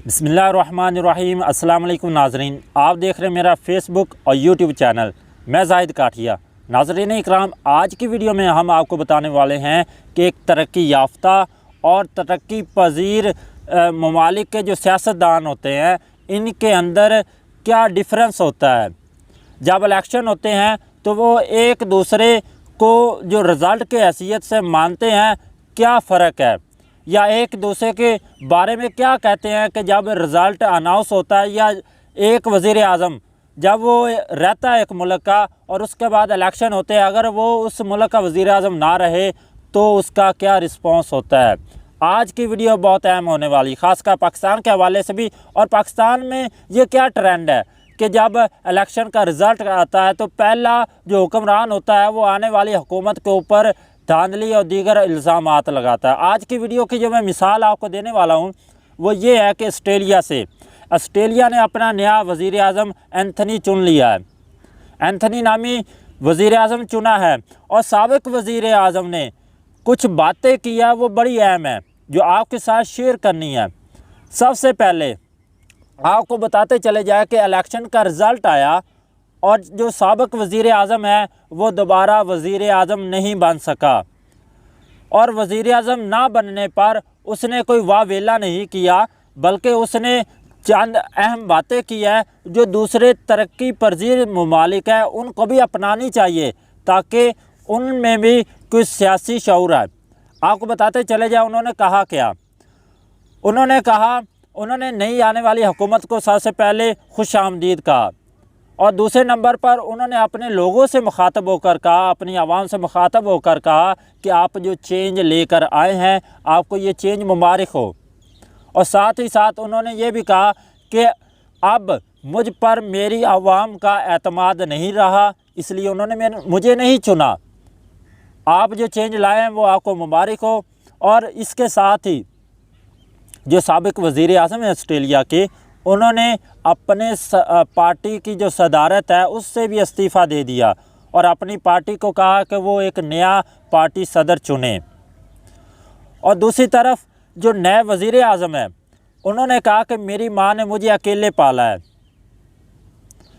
बिस्मिल्लाहिर्रहमानिर्रहीम। अस्सलाम वालेकुम नाज़रीन, आप देख रहे हैं मेरा फेसबुक और यूट्यूब चैनल। मैं जाहिद काठिया। नाज़रीन इकराम, आज की वीडियो में हम आपको बताने वाले हैं कि एक तरक्की याफ्ता और तरक्की पजीर ममालिक के जो सियासतदान होते हैं, इनके अंदर क्या डिफरेंस होता है। जब इलेक्शन होते हैं तो वो एक दूसरे को जो रिज़ल्ट के हैसियत से मानते हैं, क्या फ़र्क है, या एक दूसरे के बारे में क्या कहते हैं कि जब रिज़ल्ट अनाउंस होता है या एक वज़ीर आज़म जब वो रहता है एक मुल्क का और उसके बाद इलेक्शन होते हैं, अगर वो उस मुल्क का वज़ीर आज़म ना रहे तो उसका क्या रिस्पॉन्स होता है। आज की वीडियो बहुत अहम होने वाली, ख़ासकर पाकिस्तान के हवाले से भी, और पाकिस्तान में ये क्या ट्रेंड है कि जब इलेक्शन का रिज़ल्ट आता है तो पहला जो हुक्मरान होता है वो आने वाली हुकूमत के ऊपर धांधली और दीगर इल्ज़ामात लगाता है। आज की वीडियो की जो मैं मिसाल आपको देने वाला हूँ वो ये है कि ऑस्ट्रेलिया ने अपना नया वज़ीर आज़म एंथनी चुन लिया है। एंथनी नामी वज़ीर आज़म चुना है और साबिक़ वज़ीर आज़म ने कुछ बातें की है, वो बड़ी अहम है जो आपके साथ शेयर करनी है। सबसे पहले आपको बताते चले जाए कि इलेक्शन का रिज़ल्ट आया और जो साबिक़ वज़ीर आज़म है वो दोबारा वज़ीर आज़म नहीं बन सका, और वज़ीर आज़म ना बनने पर उसने कोई वावेला नहीं किया, बल्कि उसने चंद अहम बातें की है जो दूसरे तरक्की पजीर ममालिक है उनको भी अपनानी चाहिए, ताकि उनमें भी कुछ सियासी शऊर है। आपको बताते चले जाए उन्होंने कहा क्या। उन्होंने नई आने वाली हुकूमत को सबसे पहले खुश आमदीद कहा, और दूसरे नंबर पर उन्होंने अपने लोगों से मुखातब होकर कहा, अपनी आवाम से मुखातब होकर कहा कि आप जो चेंज लेकर आए हैं आपको ये चेंज मुबारक हो। और साथ ही साथ उन्होंने ये भी कहा कि अब मुझ पर मेरी आवाम का एतमाद नहीं रहा, इसलिए उन्होंने मुझे नहीं चुना। आप जो चेंज लाए हैं वो आपको मुबारक हो। और इसके साथ ही जो साबिक़ वज़ीर आज़म है ऑस्ट्रेलिया के, उन्होंने अपने पार्टी की जो सदारत है उससे भी इस्तीफ़ा दे दिया और अपनी पार्टी को कहा कि वो एक नया पार्टी सदर चुने। और दूसरी तरफ जो नए वज़ीर आज़म है उन्होंने कहा कि मेरी माँ ने मुझे अकेले पाला है,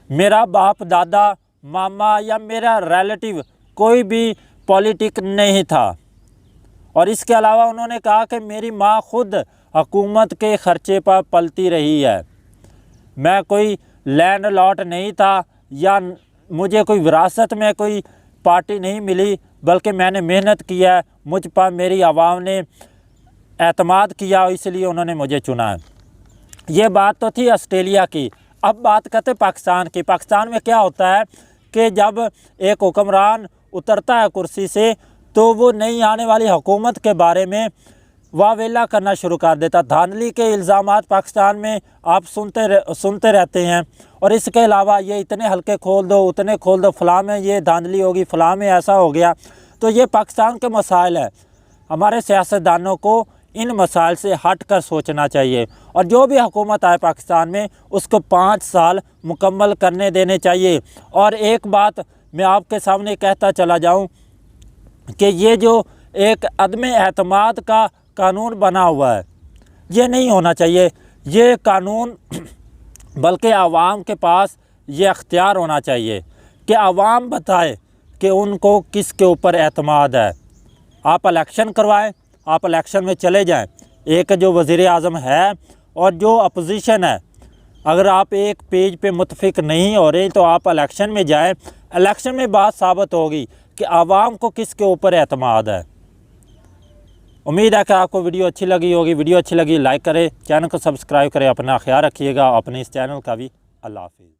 मेरा बाप, दादा, मामा या मेरा रिलेटिव कोई भी पॉलिटिक नहीं था। और इसके अलावा उन्होंने कहा कि मेरी माँ खुद हुकूमत के ख़र्चे पर पलती रही है, मैं कोई लैंड लॉट नहीं था या मुझे कोई विरासत में कोई पार्टी नहीं मिली, बल्कि मैंने मेहनत किया है, मुझ पर मेरी आवाम ने एतमाद किया, इसलिए उन्होंने मुझे चुना है। ये बात तो थी ऑस्ट्रेलिया की। अब बात करते पाकिस्तान की। पाकिस्तान में क्या होता है कि जब एक हुक्मरान उतरता है कुर्सी से तो वो नई आने वाली हुकूमत के बारे में वावेला करना शुरू कर देता। धांधली के इल्ज़ामात पाकिस्तान में आप सुनते रहते हैं, और इसके अलावा ये इतने हल्के खोल दो, उतने खोल दो, फ़लाँ में ये धांधली होगी, फ़लाँ में ऐसा हो गया। तो ये पाकिस्तान के मसाइल है। हमारे सियासतदानों को इन मसाइल से हट कर सोचना चाहिए, और जो भी हुकूमत आए पाकिस्तान में उसको 5 साल मुकम्मल करने देने चाहिए। और एक बात मैं आपके सामने कहता चला जाऊँ कि ये जो एक अदम एतमाद का कानून बना हुआ है ये नहीं होना चाहिए। ये कानून बल्कि आवाम के पास ये अख्तियार होना चाहिए कि आवाम बताए कि उनको किसके ऊपर एतमाद है। आप इलेक्शन करवाएं, आप इलेक्शन में चले जाएं। एक जो वज़ीर आज़म है और जो अपोजिशन है, अगर आप एक पेज पे मुत्तफ़िक नहीं हो रहे तो आप इलेक्शन में जाएं। इलेक्शन में बात साबित होगी कि आवाम को किसके ऊपर एतमाद है। उम्मीद है कि आपको वीडियो अच्छी लगी होगी। वीडियो अच्छी लगी लाइक करें, चैनल को सब्सक्राइब करें, अपना ख्याल रखिएगा, अपने इस चैनल का भी। अल्लाह हाफ़िज़।